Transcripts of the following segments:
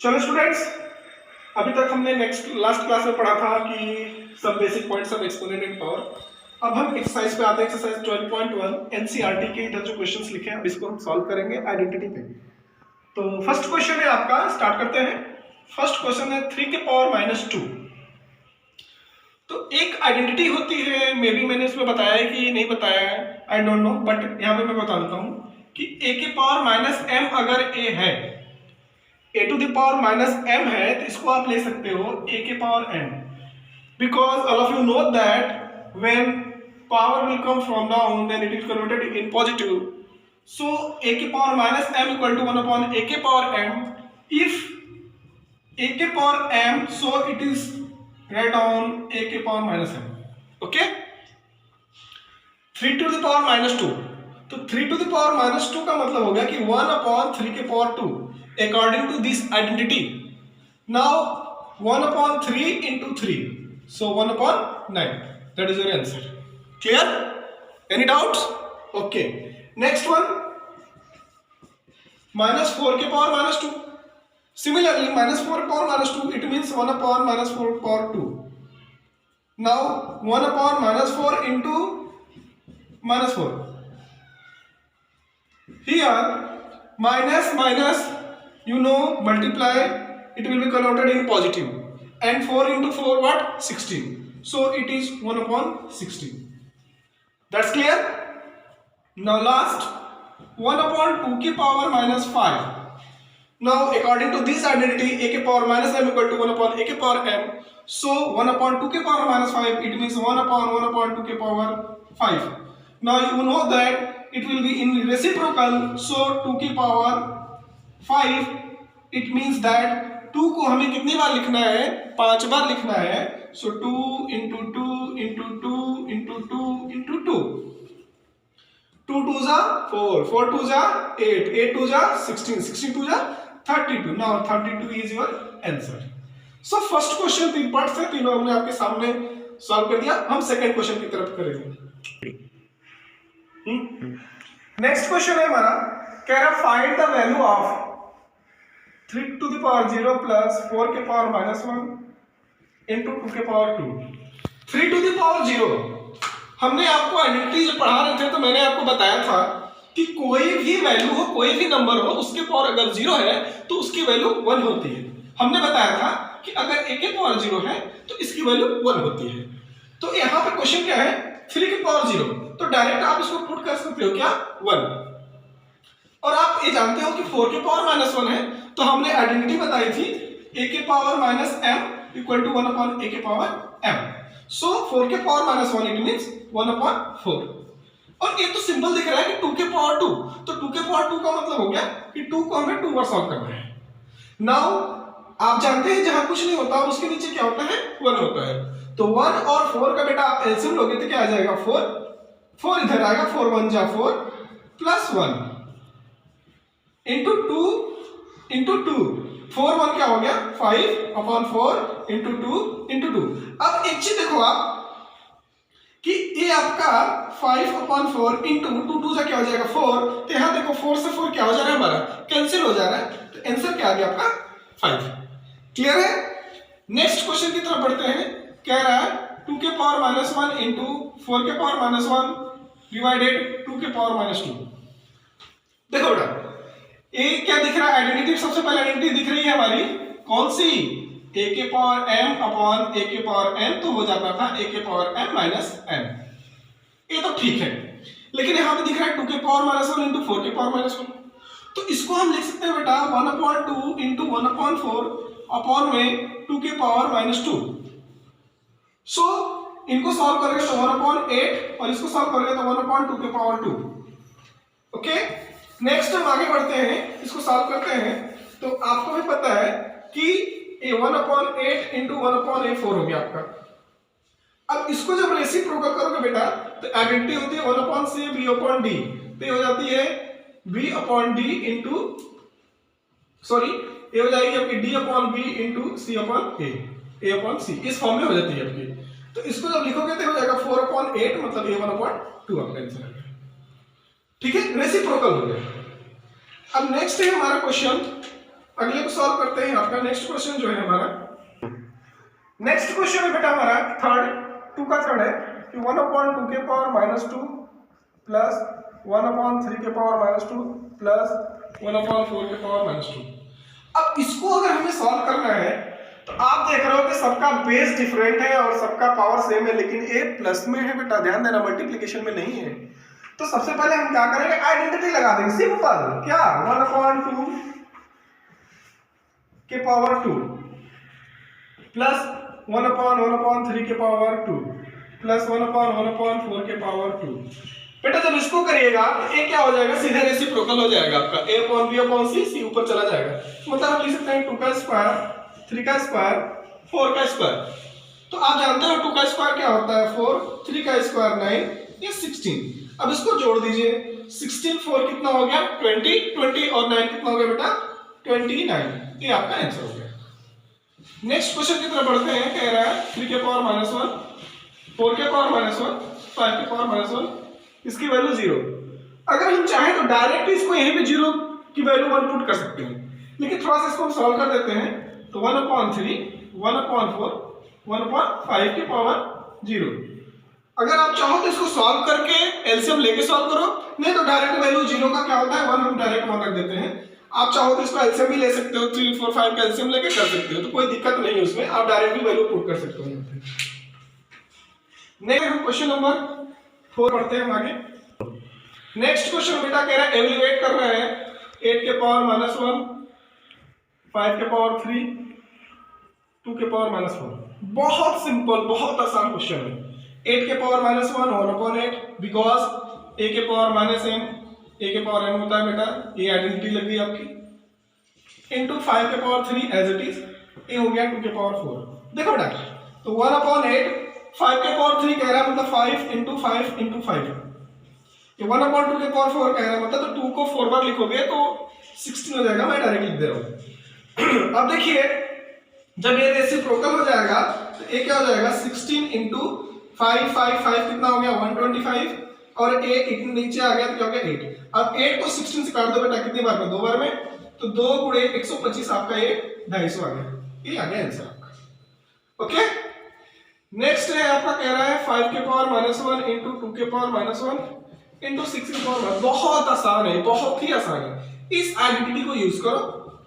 चलो स्टूडेंट्स, अभी तक हमने लास्ट क्लास में पढ़ा था कि सब basic points of exponent and power. अब हम एक्सरसाइज पे आते हैं, एक्सरसाइज 12.1 एनसीईआरटी के इधर जो क्वेश्चंस लिखे हैं अब इसको हम सॉल्व करेंगे आइडेंटिटी पे। तो फर्स्ट क्वेश्चन है आपका, स्टार्ट करते हैं। फर्स्ट क्वेश्चन है 3 के पावर -2। तो एक आइडेंटिटी होती है, मे बी मैंने इसमें बताया है कि नहीं बताया है, आई डोंट नो, बट यहाँ पे मैं बता देता हूँ कि a के पावर -m अगर a है, a to the power -m है, तो इसको आप ले सकते हो a के power m, because all of you know that when power will come from down then it is converted in positive. So a के power -m equal to 1 upon a के पावर m. If a के power m, so it is write on a के power -m. Okay, 3 to the power -2. तो 3 to the power -2 का मतलब हो गया कि 1 upon 3 के power 2 according to this identity. Now 1 upon 3 into 3, so 1 upon 9. That is your answer. Clear? Any doubts? Okay. Next one, -4 के power -2. Similarly, -4 के power -2, it means 1 upon -4 power 2. Now 1 upon -4 into -4. Here minus you know multiply, it will be converted in positive, and 4 into 4 what? 16. So it is 1 upon 16. That's clear? Now last, 1 upon 2 के power -5. Now according to this identity, a के power -m equal to 1 upon a के power m. So 1 upon 2 के power -5, it means 1 upon 2 के power 5. Now you know that it will be in reciprocal, so 2 की power 5, it means that 2 को हमें कितनी बार लिखना है? 5 बार लिखना है. So 2 into 2 into 2 into 2 into 2. 2 2 जा 4, 4 2 जा 8, 8 2 जा 16, 16 2 जा 32. Now 32 is your answer. So first question 3 part से, तीनों हमने आपके सामने सॉल्व कर दिया. हम सेकंड क्वेश्चन की तरफ करेंगे. नेक्स्ट क्वेश्चन है हमारा, कह रहा find the value of 3 to the power 0 plus 4 के पावर -1 into 2 के पावर 2. 3 to the power 0, हमने आपको आइडेंटिटी जब पढ़ा रहे थे तो मैंने आपको बताया था कि कोई भी वैल्यू हो, कोई भी नंबर हो, उसके पावर अगर 0 है तो उसकी वैल्यू 1 होती है. हमने बताया था कि अगर a के पावर 0 है तो इसकी वैल्यू 1 होती है. तो यहाँ पे क्वेश्चन क्या है, 3 के पावर 0, तो डायरेक्ट आप इसको पुट कर सकते हो क्या? 1. और आप ये जानते हो कि 4 के पावर -1 है, तो हमने आइडेंटिटी बताई थी a के power -m equal to 1 upon a के पावर m. सो 4 के पावर -1 इट मींस 1 अपॉन 4. और ये तो सिंपल दिख रहा है कि 2 के पावर 2, तो 2 के पावर 2 का मतलब हो गया कि 2 को हमें 2 बार सॉल्व करना है. नाउ आप जानते हैं जहां कुछ नहीं होता उसके नीचे क्या होता है? 1 होता है. तो 1 और 4 का बेटा आप एलसीएम लोगे तो क्या आ जाएगा? 4. 4 इधर आएगा, 4 1 जा 4 प्लस 1 इंटू 2 इंटू 2. 4 1 क्या हो गया? 5 अपॉन 4 इंटू 2 इंटू 2. अब एक चीज देखो आप कि ये आपका 5 अपॉन 4 इंटू 2 2 जा क्या हो जाएगा? 4. तो यहां देखो 4 से 4 क्या हो जा रहा है? हमारा कैंसिल हो जा रहा है. तो आंसर क्या आ गया आपका? 5. क्लियर है? नेक्स्ट क्वेश्चन की तरफ बढ़ते हैं. कह रहा है 2 के पावर -1 इंटू 4 के पावर -1 डिवाइडेड 2 के पावर -2. देखो बेटा, ये क्या दिख रहा है? आइडेंटिटी. सबसे पहले आइडेंटिटी दिख रही है हमारी कौन सी? a के पावर m अपॉन a के पावर n, तो हो जाता था a के पावर m माइनस n. ये तो ठीक है, लेकिन यहां पे दिख रहा है 2 के पावर -1 इंटू 4 के पावर -1. तो इसको हम लिख सकते हैं बेटा 1 अपॉन 2 इंटू 1 अपॉन 4 अपॉन में 2 के पावर -2. सो इनको सॉल्व करेंगे तो 1 अपॉन 8 और इसको सॉल्व करेंगे तो 1 अपॉन 2 के पावर 2. ओके, नेक्स्ट हम आगे बढ़ते हैं, इसको सॉल्व करते हैं. तो आपको भी पता है कि ये 1 अपॉन 8 इंटू 1 अपॉन 8 4 हो गया आपका. अब इसको जब रेसिप्रोकल करोगे बेटा तो आइडेंटिटी होती है 1 upon c b upon d. तो ये हो जाती है b upon d into, sorry, ये हो जाएगी आपकी d upon b into c upon a upon c. इस फॉर्म में हो जाती है आपकी. तो इसको जब लिखोगे तो हो जाएगा 4 अपॉन 8, मतलब ये 1 अपॉन 2 आपका आंसर है. ठीक है, रेसिप्रोकल हो गया. अब नेक्स्ट है हमारा क्वेश्चन अगले को सॉल्व करते हैं। आपका नेक्स्ट क्वेश्चन जो है हमारा, नेक्स्ट क्वेश्चन है बेटा हमारा थर्ड, 2 का थर्ड है कि 1/2 के पावर -2 प्लस 1/3 के पावर -2 प्लस 1/4 के पावर -2। अब इसको अगर हमें सॉल्व करना है तो आप देख रहे हो कि सबका बेस डिफरेंट है और सबका पावर सेम है, लेकिन ए प्लस में है बेटा, ध्यान देना, मल्टीप्लिकेशन में नहीं है। तो सबसे पहले हम क्या करेंगे, आइडेंटिटी लगा देंगे, सिंपल। क्या 1/2 के पावर 2 प्लस 1/1/3 के पावर 2 प्लस 1/1/4 के पावर 2। बेटा जब इसको करिएगा तो ए क्या हो जाएगा, सीधे रेसिप्रोकल हो जाएगा आपका, a/b/c, c ऊपर चला जाएगा। मतलब हम लिख सकते हैं 2 का स्क्वायर, 3 का स्क्वायर, 4 का स्क्वायर। तो आप जानते हो 2 का स्क्वायर क्या होता है 4, 3 का स्क्वायर 9, ये 16। अब इसको जोड़ दीजिए, 16 4 कितना हो गया 20, 20 और 9 कितना हो गया बेटा 29। ये आपका आंसर हो गया। नेक्स्ट क्वेश्चन की तरफ बढ़ते हैं। कह रहा है 3 के पावर -1, 4 के पावर -1, 5 के पावर -1, इसकी वैल्यू 0। अगर हम चाहें तो डायरेक्ट इसको यहीं पे 0 की वैल्यू 1 पुट कर सकते हैं, लेकिन थोड़ा सा इसको हम सॉल्व कर देते हैं। तो 1/3, 1/4, 1/5 के पावर 0। अगर आप चाहो तो इसको सॉल्व करके एलसीएम लेके सॉल्व करो, नहीं तो डायरेक्ट वैल्यू 0 का क्या होता है 1, हम डायरेक्ट 1 रख देते हैं। आप चाहो तो इसको एलसीएम भी ले सकते हो, 3 4 5 का एलसीएम लेके कर सकते हो, तो कोई दिक्कत नहीं है उसमें, आप डायरेक्ट भी वैल्यू पुट कर सकते हो यहाँ पे। नेक्स्ट हम क्वेश्चन नंबर 4 पढ़ते हैं हम आगे। नेक्स्ट क्वेश्चन बेटा कह रहा है एवेल्युएट करना है 8 के पावर -1, 5 के पावर 3, 2 के पावर -1। बहुत सिंपल, बहुत आसान क्वेश्चन है। 8 के पावर -1 1/8, बिकॉज a के पावर -m, a के पावर m होता है बेटा, ये आइडेंटिटी लग गई आपकी, इनटू 5 के power 3 as it is, a हो गया 2 के पावर 4। देखो बेटा, तो 1/8, 5 के पावर 3 कह रहा है मतलब 5 इंटू 5 इंटू 5, ये 1/2 के पावर 4 कह रहा है मतलब, तो 2 को 4 बार लिखोगे तो 16 हो जाएगा, मैं डायरेक्ट लिख दे रहा हूँ। अब देखिए जब ये रेसिप्रोकल हो जाएगा तो ये क्या हो जाएगा 16 इंटू 5 5 5 कितना हो गया 125, और a इतने नीचे आ गया तो क्या हो गया 8। अब 8 को 16 से काट दो बेटा, कितनी बार में 2 बार में, तो 2 गुणे 125 आपका ये 250 आ गया, ये आ गया आंसर आपका। ओके, नेक्स्ट है आपका कह रहा है 5 के पावर -1 इंटू 2 के पावर -1 इंटू 6 के पावर 1। बहुत आसान है, बहुत ही आसान है। इस आइडेंटिटी को यूज करो,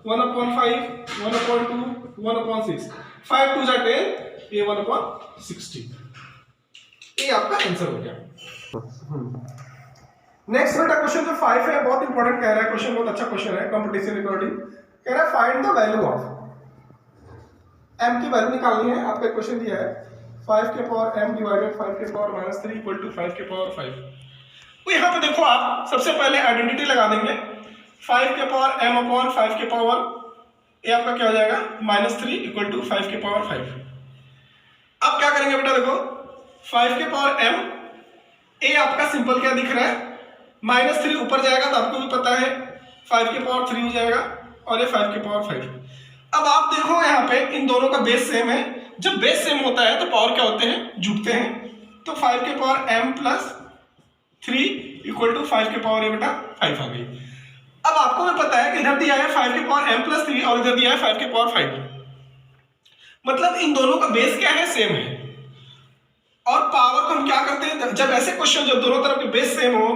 1/5, 1/2, 1/6, 5 2 10, ये 1/60, ये आपका आंसर हो गया। नेक्स्ट बेटा क्वेश्चन जो 5 है बहुत इंपॉर्टेंट कह रहा है क्वेश्चन, बहुत अच्छा क्वेश्चन है कंपटीशन रिकॉर्डिंग। कह रहा है find the value of m की वैल्यू निकालनी है। आपका क्वेश्चन दिया है 5 के पावर m डिवाइडेड 5 के पावर -3 इक्वल टू 5 के पावर 5। तो यहाँ पे देखो आप सबसे पहले आइडेंटिटी लगा देंगे, 5 के पावर m अपॉन 5 के पावर, ये आपका क्या हो जाएगा -3 इक्वल टू 5 के पावर 5। अब क्या करेंगे बेटा, देखो 5 के पावर m, ए आपका सिंपल क्या दिख रहा है -3 ऊपर जाएगा तो आपको भी पता है 5 के पावर 3 हो जाएगा, और ये 5 के पावर 5। अब आप देखो यहाँ पे इन दोनों का बेस सेम है, जब बेस सेम होता है तो पावर क्या होते हैं जुड़ते हैं, तो 5 के power m plus 3 equal to 5 के पावर बेटा 5 आ गई। अब आपको भी पता है कि इधर दिया है 5 के पावर m प्लस 3 और इधर दिया है 5 के पावर 5, मतलब इन दोनों का बेस क्या है सेम है। और पावर को हम क्या करते हैं, जब ऐसे क्वेश्चन जब दोनों तरफ के बेस सेम हो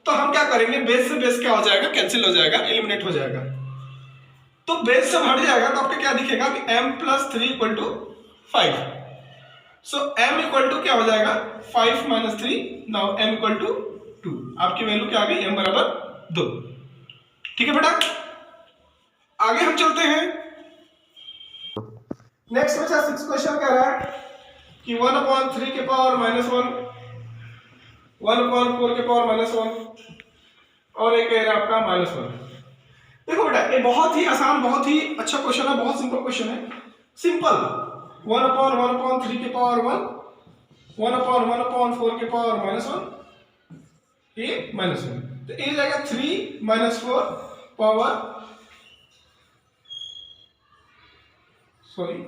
तो हम क्या करेंगे, बेस से बेस क्या हो जाएगा कैंसिल हो जाएगा, एलिमिनेट हो जाएगा। तो बेस जब हट जाएगा तो आपको क्या दिखेगा कि m plus 3 equal to 5। So m equal to क्या हो जाएगा 5 minus 3, now m equal to 2। आपकी वैल्यू क्या आ गई m बराबर 2। ठीक है बेटा, आगे हम चलते हैं। नेक्स्ट बचा 6 क्वेश्चन कह रहा है कि 1/3 के पावर -1, 1/4 के पावर -1, और एक कह रहा है आपका -1। देखो बेटा ये बहुत ही आसान, बहुत ही अच्छा क्वेश्चन है, बहुत सिंपल क्वेश्चन है, सिंपल। 1/1/3 के पावर 1, 1/1/4 के पावर -1, ये -1, तो ये जाएगा 3 - 4 पावर, सॉरी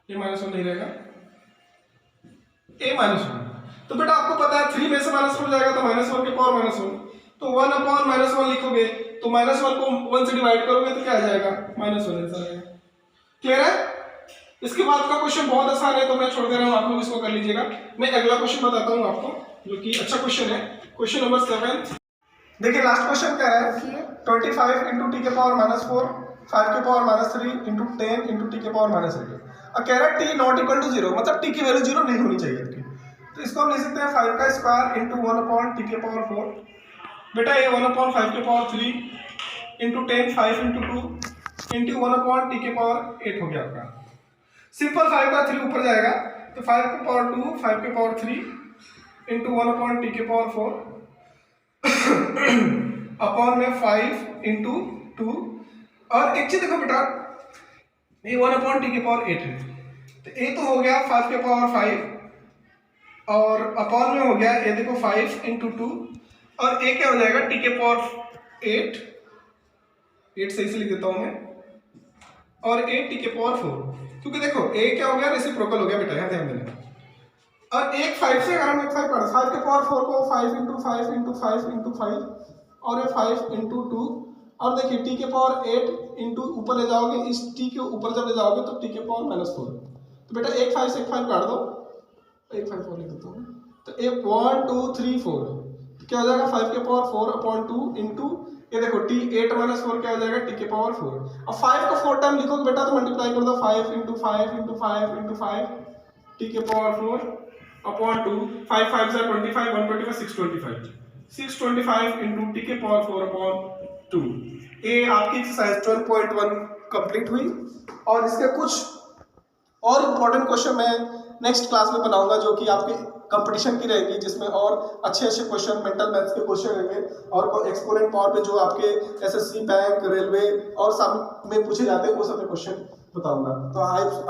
ये -1 नहीं रहेगा, a -1। तो बेटा आपको पता है 3 में से -1 जाएगा तो -1 के पावर -1, तो 1/-1 लिखोगे तो -1 को 1 से डिवाइड करोगे तो क्या आ जाएगा सोल्यूशन है। क्लियर है? इसके बाद का क्वेश्चन बहुत आसान है, तो मैं छोड़ दे रहा हूँ, आप लोग इसको कर लीजिएगा। मैं अगला क्वेश्चन बताता हूँ आपको, जो कि अच्छा क्वेश्चन है। Question number 7। देखिए लास्ट क्वेश्चन क्या है, 25 इंटू टी के पावर -4, 5 के पावर -3 इंटू 10 इंटू टी के पावर -8। और कह रहा है टी नॉट इक्वल टू 0, मतलब टी की वैल्यू 0 नहीं होनी चाहिए थी। तो इसको हम लिख सकते हैं 5 का स्क्वायर इंटू 1 टी के पावर 4। बेटा ये 1/5 के power 3 into 10, 5 into 2 into 1 T के पावर 8 हो गया आपका। सिंपल 5 का 3 ऊपर जाएगा, तो 5 के पावर 2, 5 के पावर 3 इंटू 1 टी के पावर 4 अपॉन में 5 इंटू 2। और एक चीज देखो बेटा, ये 1 टी के पावर 8 है, तो ये तो हो गया 5 के पावर 5 और अपॉन में हो गया ये देखो 5 इंटू 2, और ए क्या हो जाएगा टी के पावर 8 सही से लिख देता हूं मैं, और 8 टी के पावर 4, क्योंकि देखो ए क्या हो गया रेसिप्रोकल हो गया बेटा, यहाँ ध्यान देना। और एक 5 से अगर हम एक 5 पढ़ 5 के पावर 4 को 5 इंटू 5 इंटू 5 इंटू 5 और ये 5 इंटू 2, और देखिए टी के पावर 8 इंटू ऊपर ले जाओगे, इस टी के ऊपर जब ले जाओगे तो टी के पावर -4। तो बेटा एक 5 से एक 5 काट दो, एक 5 4 लिख देता हूँ, तो एक 1 2 3 4 क्या हो जाएगा 5 के पावर 4 अपॉन 2 इंटू ये देखो टी 8 -4 क्या हो जाएगा टी के पावर 4। अब 5 को 4 टाइम लिखोगे बेटा तो मल्टीप्लाई कर दो 5 इंटू 5 इंटू 5 इंटू 5 टी के पावर 4 अपॉन 2, 5 5 से 25, 125 625, 625 इंटू टी के पावर 4 अपॉन 2। ये आपकी एक्सरसाइज 12.1 कंप्लीट हुई। और इसके कुछ और इम्पोर्टेंट क्वेश्चन मैं नेक्स्ट क्लास में बनाऊंगा, जो कि आपके कंपटीशन की रहेगी, जिसमें और अच्छे अच्छे क्वेश्चन मेंटल मैथ्स के क्वेश्चन रहेंगे, और एक्सपोनेंट पावर पे जो आपके एसएससी बैंक रेलवे और सब में पूछे जाते हैं वो सब में क्वेश्चन बताऊंगा। तो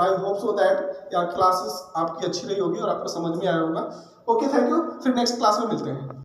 आई होप सो दैट या क्लासेस आपकी अच्छी रही होगी और आपको समझ में आया होगा। ओके, थैंक यू, फिर नेक्स्ट क्लास में मिलते हैं।